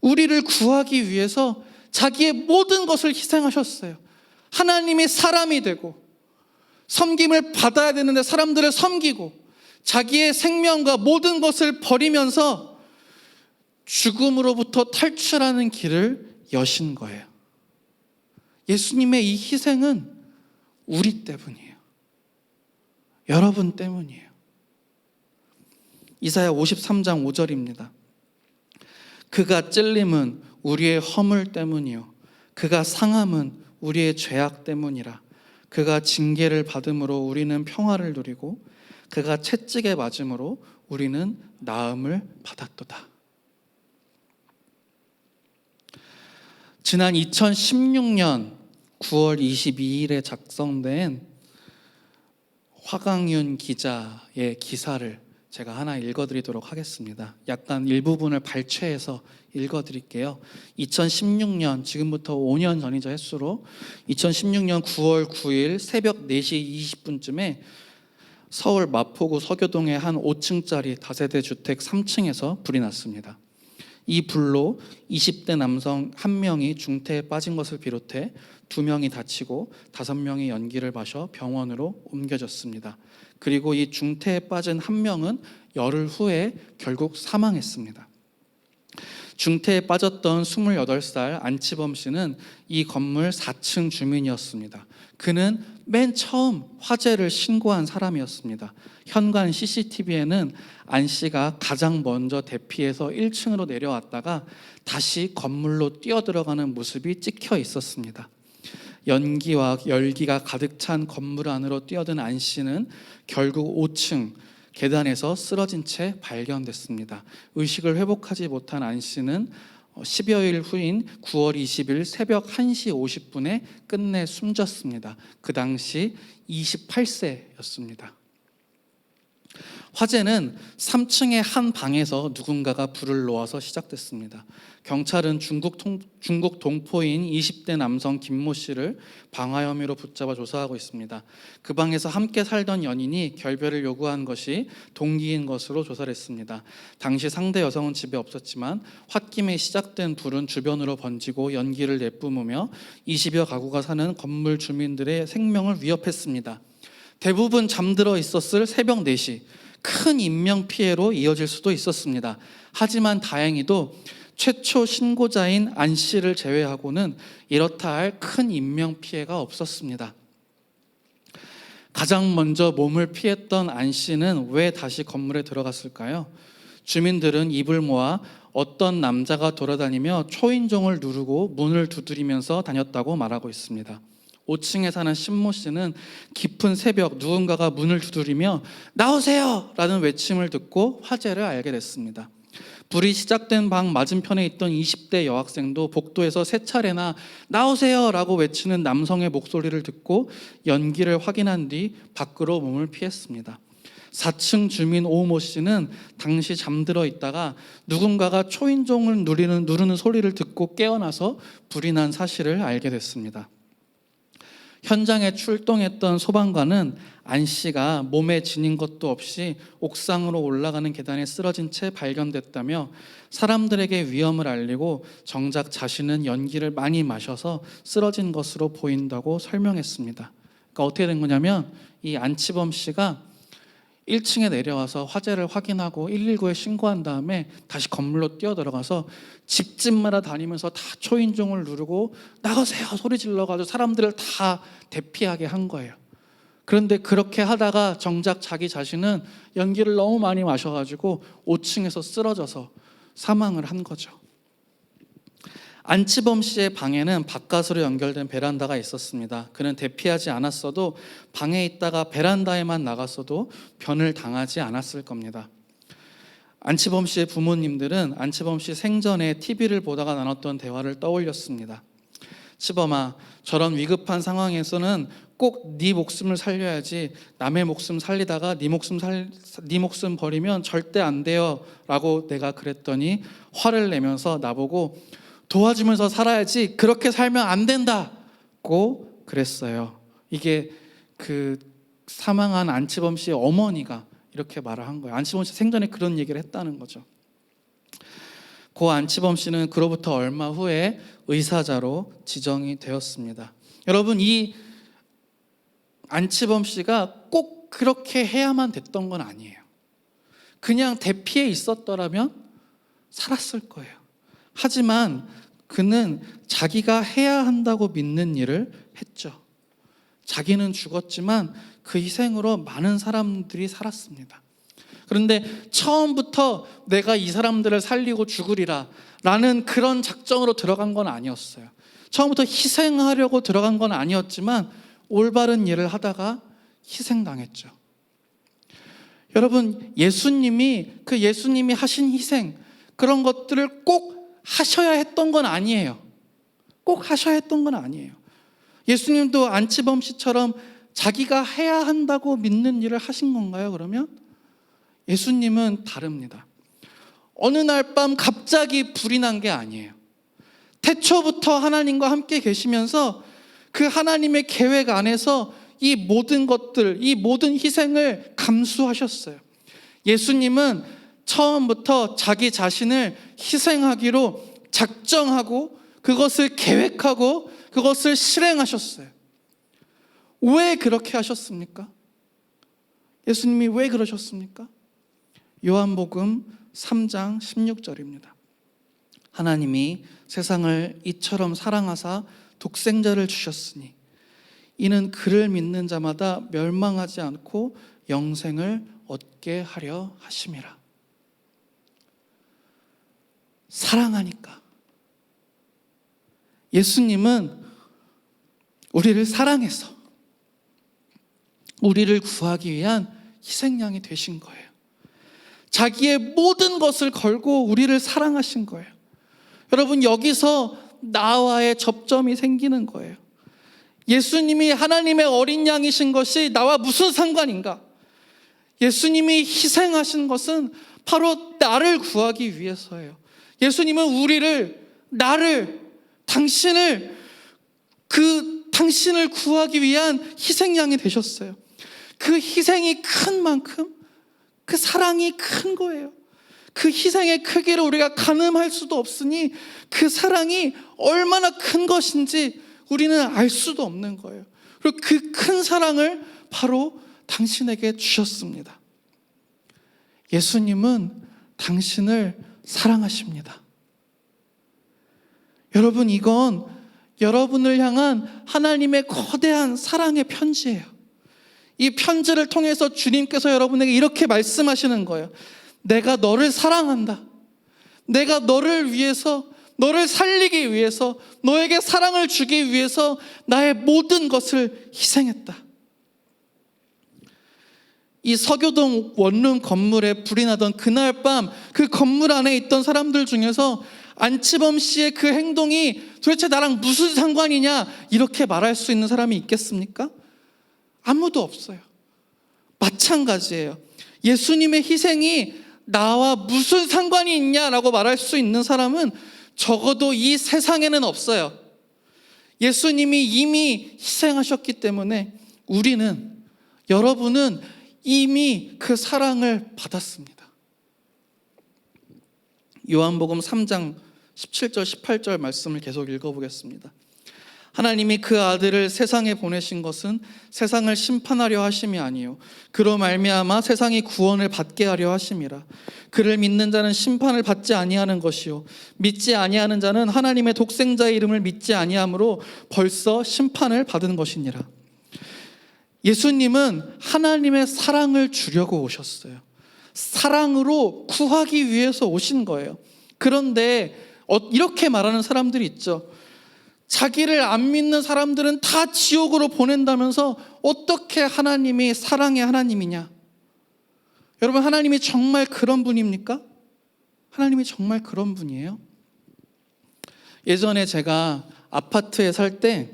우리를 구하기 위해서 자기의 모든 것을 희생하셨어요. 하나님이 사람이 되고 섬김을 받아야 되는데 사람들을 섬기고 자기의 생명과 모든 것을 버리면서 죽음으로부터 탈출하는 길을 여신 거예요. 예수님의 이 희생은 우리 때문이에요. 여러분 때문이에요. 이사야 53장 5절입니다. 그가 찔림은 우리의 허물 때문이요 그가 상함은 우리의 죄악 때문이라. 그가 징계를 받음으로 우리는 평화를 누리고 그가 채찍에 맞음으로 우리는 나음을 받았도다. 지난 2016년 9월 22일에 작성된 화강윤 기자의 기사를 제가 하나 읽어드리도록 하겠습니다. 약간 일부분을 발췌해서 읽어드릴게요. 2016년, 지금부터 5년 전이죠 횟수로, 2016년 9월 9일 새벽 4시 20분쯤에 서울 마포구 서교동의 한 5층짜리 다세대 주택 3층에서 불이 났습니다. 이 불로 20대 남성 1명이 중태에 빠진 것을 비롯해 2명이 다치고 5명이 연기를 마셔 병원으로 옮겨졌습니다. 그리고 이 중태에 빠진 1명은 열흘 후에 결국 사망했습니다. 중태에 빠졌던 28살 안치범 씨는 이 건물 4층 주민이었습니다. 그는 맨 처음 화재를 신고한 사람이었습니다. 현관 CCTV에는 안 씨가 가장 먼저 대피해서 1층으로 내려왔다가 다시 건물로 뛰어들어가는 모습이 찍혀 있었습니다. 연기와 열기가 가득 찬 건물 안으로 뛰어든 안 씨는 결국 5층 계단에서 쓰러진 채 발견됐습니다. 의식을 회복하지 못한 안 씨는 10여일 후인 9월 20일 새벽 1시 50분에 끝내 숨졌습니다. 그 당시 28세였습니다. 화재는 3층의 한 방에서 누군가가 불을 놓아서 시작됐습니다. 경찰은 중국 동포인 20대 남성 김모 씨를 방화 혐의로 붙잡아 조사하고 있습니다. 그 방에서 함께 살던 연인이 결별을 요구한 것이 동기인 것으로 조사를 했습니다. 당시 상대 여성은 집에 없었지만 홧김에 시작된 불은 주변으로 번지고 연기를 내뿜으며 20여 가구가 사는 건물 주민들의 생명을 위협했습니다. 대부분 잠들어 있었을 새벽 4시, 큰 인명피해로 이어질 수도 있었습니다. 하지만 다행히도 최초 신고자인 안 씨를 제외하고는 이렇다 할 큰 인명피해가 없었습니다. 가장 먼저 몸을 피했던 안 씨는 왜 다시 건물에 들어갔을까요? 주민들은 입을 모아 어떤 남자가 돌아다니며 초인종을 누르고 문을 두드리면서 다녔다고 말하고 있습니다. 5층에 사는 신모 씨는 깊은 새벽 누군가가 문을 두드리며 나오세요! 라는 외침을 듣고 화재를 알게 됐습니다. 불이 시작된 방 맞은편에 있던 20대 여학생도 복도에서 3차례나 나오세요! 라고 외치는 남성의 목소리를 듣고 연기를 확인한 뒤 밖으로 몸을 피했습니다. 4층 주민 오모 씨는 당시 잠들어 있다가 누군가가 초인종을 누르는 소리를 듣고 깨어나서 불이 난 사실을 알게 됐습니다. 현장에 출동했던 소방관은 안 씨가 몸에 지닌 것도 없이 옥상으로 올라가는 계단에 쓰러진 채 발견됐다며 사람들에게 위험을 알리고 정작 자신은 연기를 많이 마셔서 쓰러진 것으로 보인다고 설명했습니다. 그러니까 어떻게 된 거냐면 이 안치범 씨가 1층에 내려와서 화재를 확인하고 119에 신고한 다음에 다시 건물로 뛰어들어가서 집집마다 다니면서 다 초인종을 누르고 나가세요 소리 질러가지고 사람들을 다 대피하게 한 거예요. 그런데 그렇게 하다가 정작 자기 자신은 연기를 너무 많이 마셔가지고 5층에서 쓰러져서 사망을 한 거죠. 안치범 씨의 방에는 바깥으로 연결된 베란다가 있었습니다. 그는 대피하지 않았어도 방에 있다가 베란다에만 나갔어도 변을 당하지 않았을 겁니다. 안치범 씨의 부모님들은 안치범 씨 생전에 TV를 보다가 나눴던 대화를 떠올렸습니다. 치범아, 저런 위급한 상황에서는 꼭 네 목숨을 살려야지 남의 목숨 살리다가 네 목숨 버리면 절대 안 돼요 라고 내가 그랬더니 화를 내면서 나보고 도와주면서 살아야지 그렇게 살면 안 된다고 그랬어요. 이게 그 사망한 안치범 씨의 어머니가 이렇게 말을 한 거예요. 안치범 씨 생전에 그런 얘기를 했다는 거죠. 고 안치범 씨는 그로부터 얼마 후에 의사자로 지정이 되었습니다. 여러분, 이 안치범 씨가 꼭 그렇게 해야만 됐던 건 아니에요. 그냥 대피해 있었더라면 살았을 거예요. 하지만 그는 자기가 해야 한다고 믿는 일을 했죠. 자기는 죽었지만 그 희생으로 많은 사람들이 살았습니다. 그런데 처음부터 내가 이 사람들을 살리고 죽으리라 라는 그런 작정으로 들어간 건 아니었어요. 처음부터 희생하려고 들어간 건 아니었지만 올바른 일을 하다가 희생당했죠. 여러분, 예수님이 하신 희생, 그런 것들을 꼭 하셔야 했던 건 아니에요. 꼭 하셔야 했던 건 아니에요. 예수님도 안치범 씨처럼 자기가 해야 한다고 믿는 일을 하신 건가요, 그러면? 예수님은 다릅니다. 어느 날 밤 갑자기 불이 난 게 아니에요. 태초부터 하나님과 함께 계시면서 그 하나님의 계획 안에서 이 모든 것들, 이 모든 희생을 감수하셨어요. 예수님은 처음부터 자기 자신을 희생하기로 작정하고 그것을 계획하고 그것을 실행하셨어요. 왜 그렇게 하셨습니까? 예수님이 왜 그러셨습니까? 요한복음 3장 16절입니다. 하나님이 세상을 이처럼 사랑하사 독생자를 주셨으니 이는 그를 믿는 자마다 멸망하지 않고 영생을 얻게 하려 하심이라. 사랑하니까. 예수님은 우리를 사랑해서 우리를 구하기 위한 희생양이 되신 거예요. 자기의 모든 것을 걸고 우리를 사랑하신 거예요. 여러분, 여기서 나와의 접점이 생기는 거예요. 예수님이 하나님의 어린 양이신 것이 나와 무슨 상관인가? 예수님이 희생하신 것은 바로 나를 구하기 위해서예요. 예수님은 당신을 구하기 위한 희생양이 되셨어요. 그 희생이 큰 만큼 그 사랑이 큰 거예요. 그 희생의 크기를 우리가 가늠할 수도 없으니 그 사랑이 얼마나 큰 것인지 우리는 알 수도 없는 거예요. 그리고 그 큰 사랑을 바로 당신에게 주셨습니다. 예수님은 당신을 사랑하십니다. 여러분, 이건 여러분을 향한 하나님의 거대한 사랑의 편지예요. 이 편지를 통해서 주님께서 여러분에게 이렇게 말씀하시는 거예요. 내가 너를 사랑한다. 내가 너를 위해서, 너를 살리기 위해서, 너에게 사랑을 주기 위해서 나의 모든 것을 희생했다. 이 서교동 원룸 건물에 불이 나던 그날 밤 그 건물 안에 있던 사람들 중에서 안치범 씨의 그 행동이 도대체 나랑 무슨 상관이냐 이렇게 말할 수 있는 사람이 있겠습니까? 아무도 없어요. 마찬가지예요. 예수님의 희생이 나와 무슨 상관이 있냐라고 말할 수 있는 사람은 적어도 이 세상에는 없어요. 예수님이 이미 희생하셨기 때문에 여러분은 이미 그 사랑을 받았습니다. 요한복음 3장 17절 18절 말씀을 계속 읽어보겠습니다. 하나님이 그 아들을 세상에 보내신 것은 세상을 심판하려 하심이 아니요 그로 말미암아 세상이 구원을 받게 하려 하심이라. 그를 믿는 자는 심판을 받지 아니하는 것이요 믿지 아니하는 자는 하나님의 독생자의 이름을 믿지 아니함으로 벌써 심판을 받은 것이니라. 예수님은 하나님의 사랑을 주려고 오셨어요. 사랑으로 구하기 위해서 오신 거예요. 그런데 이렇게 말하는 사람들이 있죠. 자기를 안 믿는 사람들은 다 지옥으로 보낸다면서 어떻게 하나님이 사랑의 하나님이냐? 여러분, 하나님이 정말 그런 분입니까? 하나님이 정말 그런 분이에요? 예전에 제가 아파트에 살 때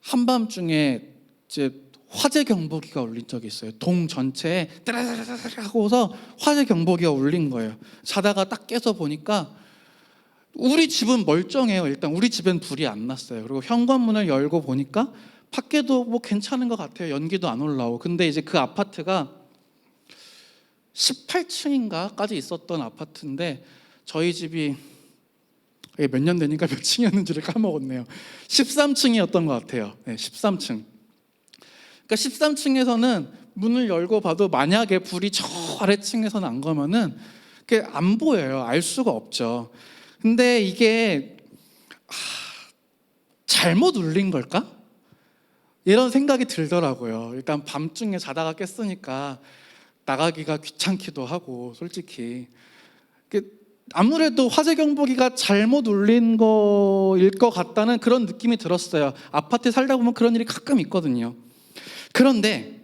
한밤중에 이제 화재 경보기가 울린 적이 있어요. 동 전체에 따라라라라 하고서 화재 경보기가 울린 거예요. 자다가 딱 깨서 보니까 우리 집은 멀쩡해요. 일단 우리 집엔 불이 안 났어요. 그리고 현관문을 열고 보니까 밖에도 뭐 괜찮은 것 같아요. 연기도 안 올라오고. 근데 이제 그 아파트가 18층인가까지 있었던 아파트인데 저희 집이 몇 년 되니까 몇 층이었는지를 까먹었네요. 13층이었던 것 같아요. 네, 13층. 그러니까 13층에서는 문을 열고 봐도 만약에 불이 저 아래층에서 난 거면은 그게 안 보여요. 알 수가 없죠. 근데 이게 잘못 울린 걸까? 이런 생각이 들더라고요. 일단 밤중에 자다가 깼으니까 나가기가 귀찮기도 하고 솔직히 아무래도 화재 경보기가 잘못 울린 거일 것 같다는 그런 느낌이 들었어요. 아파트에 살다 보면 그런 일이 가끔 있거든요. 그런데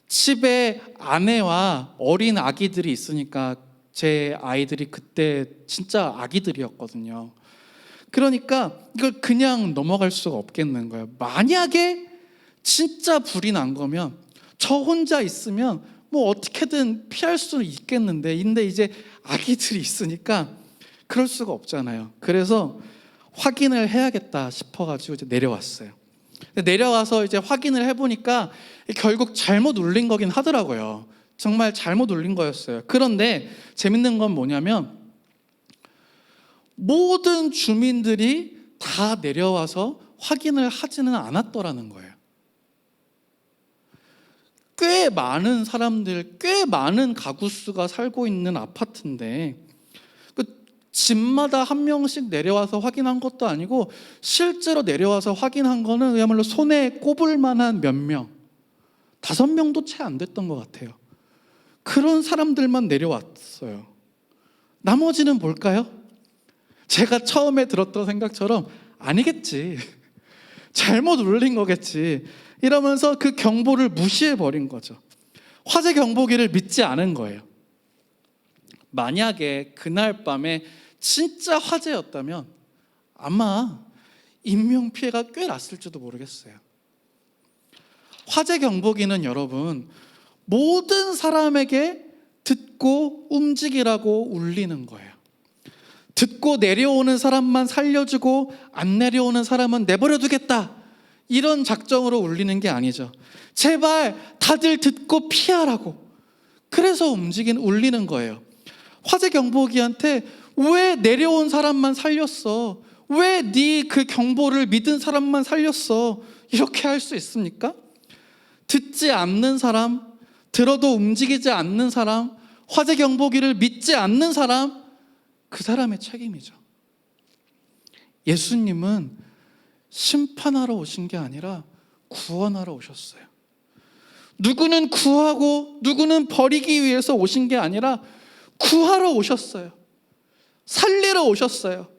집에 아내와 어린 아기들이 있으니까, 제 아이들이 그때 진짜 아기들이었거든요. 그러니까 이걸 그냥 넘어갈 수가 없겠는 거예요. 만약에 진짜 불이 난 거면 저 혼자 있으면 뭐 어떻게든 피할 수는 있겠는데, 근데 이제 아기들이 있으니까 그럴 수가 없잖아요. 그래서 확인을 해야겠다 싶어가지고 이제 내려왔어요. 내려와서 이제 확인을 해보니까 결국 잘못 울린 거긴 하더라고요. 정말 잘못 울린 거였어요. 그런데 재밌는 건 뭐냐면, 모든 주민들이 다 내려와서 확인을 하지는 않았더라는 거예요. 꽤 많은 사람들, 꽤 많은 가구 수가 살고 있는 아파트인데 그 집마다 한 명씩 내려와서 확인한 것도 아니고, 실제로 내려와서 확인한 거는 그야말로 손에 꼽을 만한 몇 명, 5명도 채 안 됐던 것 같아요. 그런 사람들만 내려왔어요. 나머지는 뭘까요? 제가 처음에 들었던 생각처럼 아니겠지, 잘못 울린 거겠지 이러면서 그 경보를 무시해버린 거죠. 화재 경보기를 믿지 않은 거예요. 만약에 그날 밤에 진짜 화재였다면 아마 인명피해가 꽤 났을지도 모르겠어요. 화재 경보기는 여러분, 모든 사람에게 듣고 움직이라고 울리는 거예요. 듣고 내려오는 사람만 살려주고 안 내려오는 사람은 내버려 두겠다, 이런 작정으로 울리는 게 아니죠. 제발 다들 듣고 피하라고, 그래서 울리는 거예요. 화재 경보기한테 왜 내려온 사람만 살렸어? 왜 네 그 경보를 믿은 사람만 살렸어? 이렇게 할 수 있습니까? 듣지 않는 사람, 들어도 움직이지 않는 사람, 화재 경보기를 믿지 않는 사람, 그 사람의 책임이죠. 예수님은 심판하러 오신 게 아니라 구원하러 오셨어요. 누구는 구하고 누구는 버리기 위해서 오신 게 아니라 구하러 오셨어요. 살리러 오셨어요.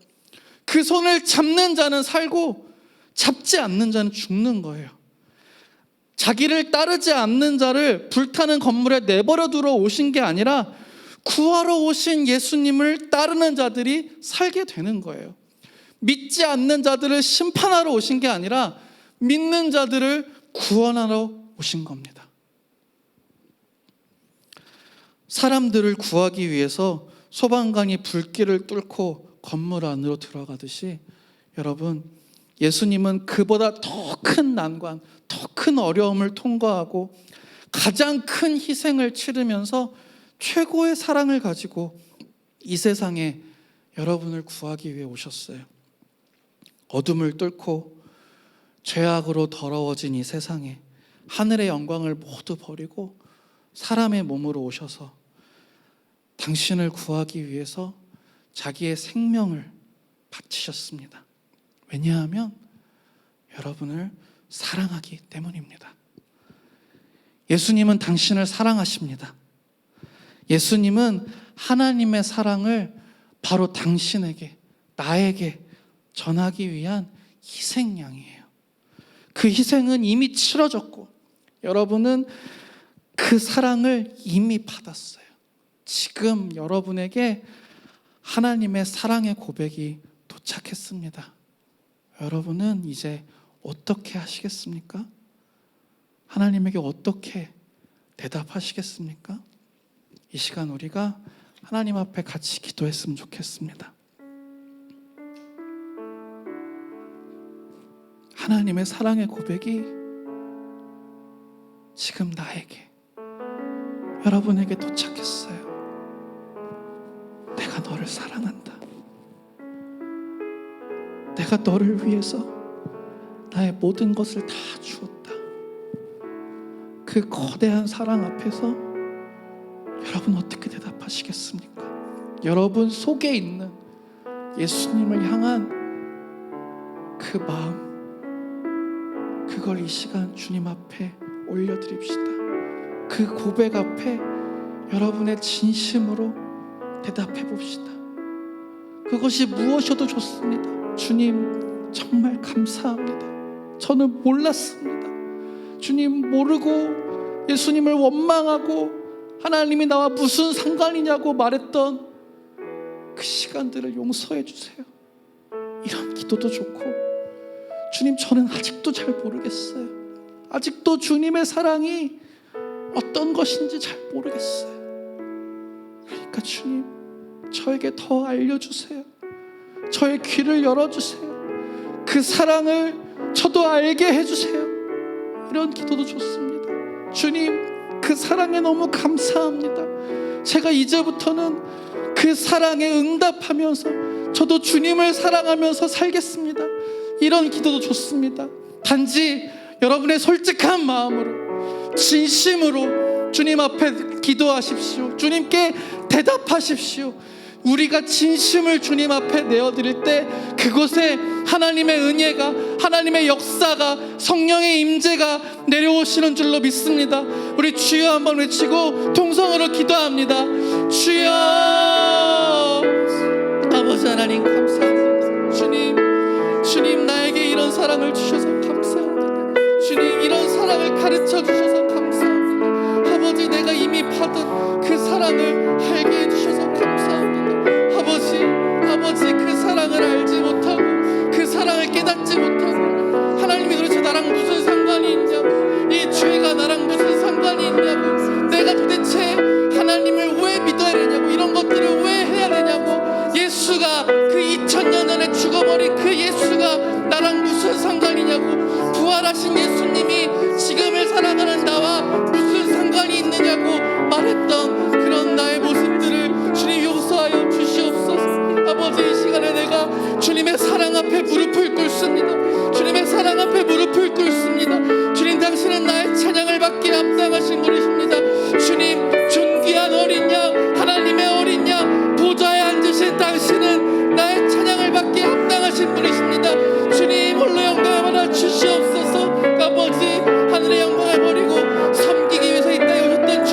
그 손을 잡는 자는 살고 잡지 않는 자는 죽는 거예요. 자기를 따르지 않는 자를 불타는 건물에 내버려 두러 오신 게 아니라 구하러 오신 예수님을 따르는 자들이 살게 되는 거예요. 믿지 않는 자들을 심판하러 오신 게 아니라 믿는 자들을 구원하러 오신 겁니다. 사람들을 구하기 위해서 소방관이 불길을 뚫고 건물 안으로 들어가듯이, 여러분, 예수님은 그보다 더 큰 난관, 더 큰 어려움을 통과하고 가장 큰 희생을 치르면서 최고의 사랑을 가지고 이 세상에 여러분을 구하기 위해 오셨어요. 어둠을 뚫고 죄악으로 더러워진 이 세상에 하늘의 영광을 모두 버리고 사람의 몸으로 오셔서 당신을 구하기 위해서 자기의 생명을 바치셨습니다. 왜냐하면 여러분을 사랑하기 때문입니다. 예수님은 당신을 사랑하십니다. 예수님은 하나님의 사랑을 바로 당신에게, 나에게 전하기 위한 희생양이에요. 그 희생은 이미 치러졌고 여러분은 그 사랑을 이미 받았어요. 지금 여러분에게 하나님의 사랑의 고백이 도착했습니다. 여러분은 이제 어떻게 하시겠습니까? 하나님에게 어떻게 대답하시겠습니까? 이 시간 우리가 하나님 앞에 같이 기도했으면 좋겠습니다. 하나님의 사랑의 고백이 지금 나에게, 여러분에게 도착했어요. 내가 너를 사랑한다. 내가 너를 위해서 나의 모든 것을 다 주었다. 그 거대한 사랑 앞에서 여러분 어떻게 대답하시겠습니까? 여러분 속에 있는 예수님을 향한 그 마음, 그걸 이 시간 주님 앞에 올려드립시다. 그 고백 앞에 여러분의 진심으로 대답해 봅시다. 그것이 무엇이어도 좋습니다. 주님 정말 감사합니다. 저는 몰랐습니다. 주님 모르고 예수님을 원망하고 하나님이 나와 무슨 상관이냐고 말했던 그 시간들을 용서해 주세요. 이런 기도도 좋고, 주님 저는 아직도 잘 모르겠어요. 아직도 주님의 사랑이 어떤 것인지 잘 모르겠어요. 그러니까 주님 저에게 더 알려주세요. 저의 귀를 열어주세요. 그 사랑을 저도 알게 해주세요. 이런 기도도 좋습니다. 주님 그 사랑에 너무 감사합니다. 제가 이제부터는 그 사랑에 응답하면서 저도 주님을 사랑하면서 살겠습니다. 이런 기도도 좋습니다. 단지 여러분의 솔직한 마음으로 진심으로 주님 앞에 기도하십시오. 주님께 대답하십시오. 우리가 진심을 주님 앞에 내어드릴 때 그곳에 하나님의 은혜가, 하나님의 역사가, 성령의 임재가 내려오시는 줄로 믿습니다. 우리 주여 한번 외치고 통성으로 기도합니다. 주여, 아버지 하나님 감사합니다. 주님 나에게 이런 사랑을 주셔서 감사합니다. 주님 이런 사랑을 가르쳐 주셔서 감사합니다. 아버지 내가 이미 받은 그 사랑을 알게 해주셔서 감사합니다. 아버지 그 사랑을 알지 못하고 그 사랑을 깨닫지 못하고 하나님이 도대체 나랑 무슨 상관이 있냐고, 이 죄가 나랑 무슨 상관이 있냐고, 내가 도대체 하나님을 왜 믿어야 되냐고, 이런 것들을 왜 해야 되냐고, 예수가 그 2000년 전에 죽어버린 그 예수가 나랑 무슨 상관이냐고, 부활하신 예수님이 지금을 살아가는 나와 무슨 상관이 있느냐고 말했던 그런 나의 모습들을 주님 용서하여 주시옵소서. 아버지 이 시간에 내가 주님의 사랑 앞에 무릎을 꿇습니다. 주님의 사랑 앞에 무릎을 꿇습니다. 주님 당신은 나의 찬양을 받기에 합당하신 분이십니다. 주님 존귀한 어린 양, 하나님의 어린 양, 보좌에 앉으신 당신은 나의 찬양을 받기에 합당하신 분이십니다. 주님 홀로 영광을 받아 주시옵소서. 아버지 하늘의 영광을 버리고 섬기기 위해서 이 땅에 오셨던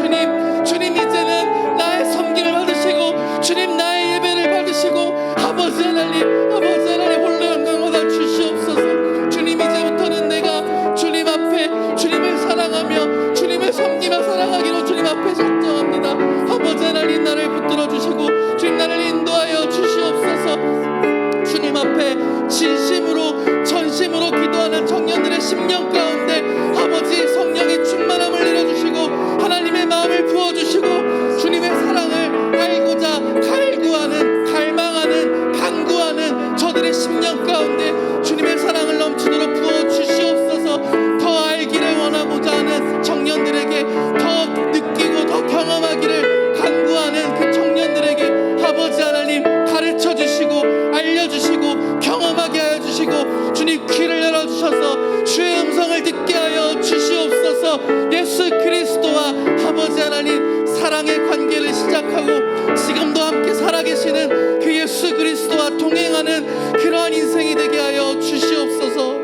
주님 이제는 나의 섬김을 받으시고 주님 나의 예배를 받으시고 아버지 하나님 홀로 영광을 받아 주시옵소서. 주님 이제부터는 내가 주님 앞에 주님을 사랑하며 주님을 섬기며 살아가기로 주님 앞에 작정합니다. 아버지 하나님 나를 붙들어 주시고 주님 나를 인도하여 주시옵소서. 주님 앞에 진심으로 전심으로 기도하는 청년들의 심령 가운데 아버지 성령의 충만함을 내려주시고 하나님의 마음을 부어주시고 주님의 사랑을 알고자 갈구하는, 갈망하는, 간구하는 저들의 심령 가운데 주님의 사랑을 넘치도록 부어주시옵소서. 더 알기를 원하고자 하는 청년들에게, 더 느끼고 더 경험하기를 간구하는 그 청년들에게 아버지 하나님 가르쳐 주시고 알려주시고 경험하게 하여 주시고 주님 귀를 열어주셔서 주의 음성을 듣게 하여 주시옵소서. 예수 그리스도와 아버지 하나님 사랑의 관계를 시작하고 지금도 함께 살아계시는 그 예수 그리스도와 동행하는 그러한 인생이 되게 하여 주시옵소서.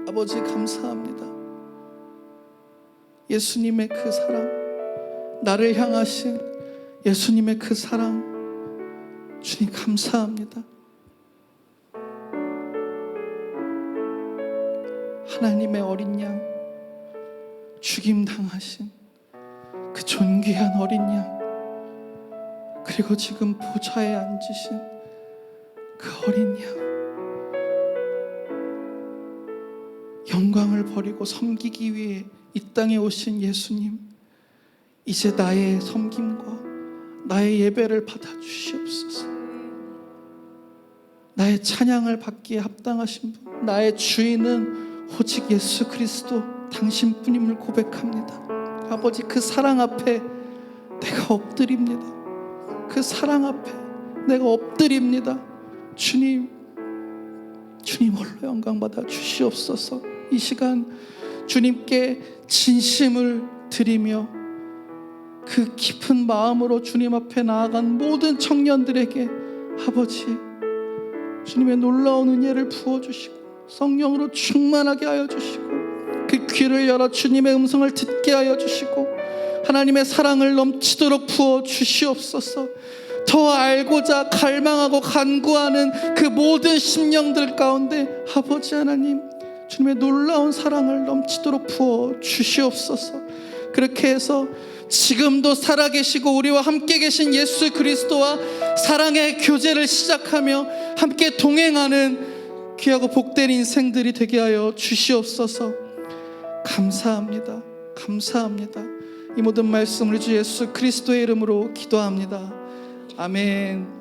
아버지 감사합니다. 예수님의 그 사랑, 나를 향하신 예수님의 그 사랑, 주님 감사합니다. 하나님의 어린 양, 죽임당하신 그 존귀한 어린 양, 그리고 지금 보좌에 앉으신 그 어린 양, 영광을 버리고 섬기기 위해 이 땅에 오신 예수님, 이제 나의 섬김과 나의 예배를 받아 주시옵소서. 나의 찬양을 받기에 합당하신 분, 나의 주인은 오직 예수 그리스도 당신뿐임을 고백합니다. 아버지 그 사랑 앞에 내가 엎드립니다. 그 사랑 앞에 내가 엎드립니다. 주님 홀로 영광 받아 주시옵소서. 이 시간 주님께 진심을 드리며 그 깊은 마음으로 주님 앞에 나아간 모든 청년들에게 아버지 주님의 놀라운 은혜를 부어주시고 성령으로 충만하게 하여 주시고 그 귀를 열어 주님의 음성을 듣게 하여 주시고 하나님의 사랑을 넘치도록 부어 주시옵소서. 더 알고자 갈망하고 간구하는 그 모든 심령들 가운데 아버지 하나님, 주님의 놀라운 사랑을 넘치도록 부어 주시옵소서. 그렇게 해서 지금도 살아계시고 우리와 함께 계신 예수 그리스도와 사랑의 교제를 시작하며 함께 동행하는 귀하고 복된 인생들이 되게 하여 주시옵소서. 감사합니다. 감사합니다. 이 모든 말씀 우리 주 예수 그리스도의 이름으로 기도합니다. 아멘.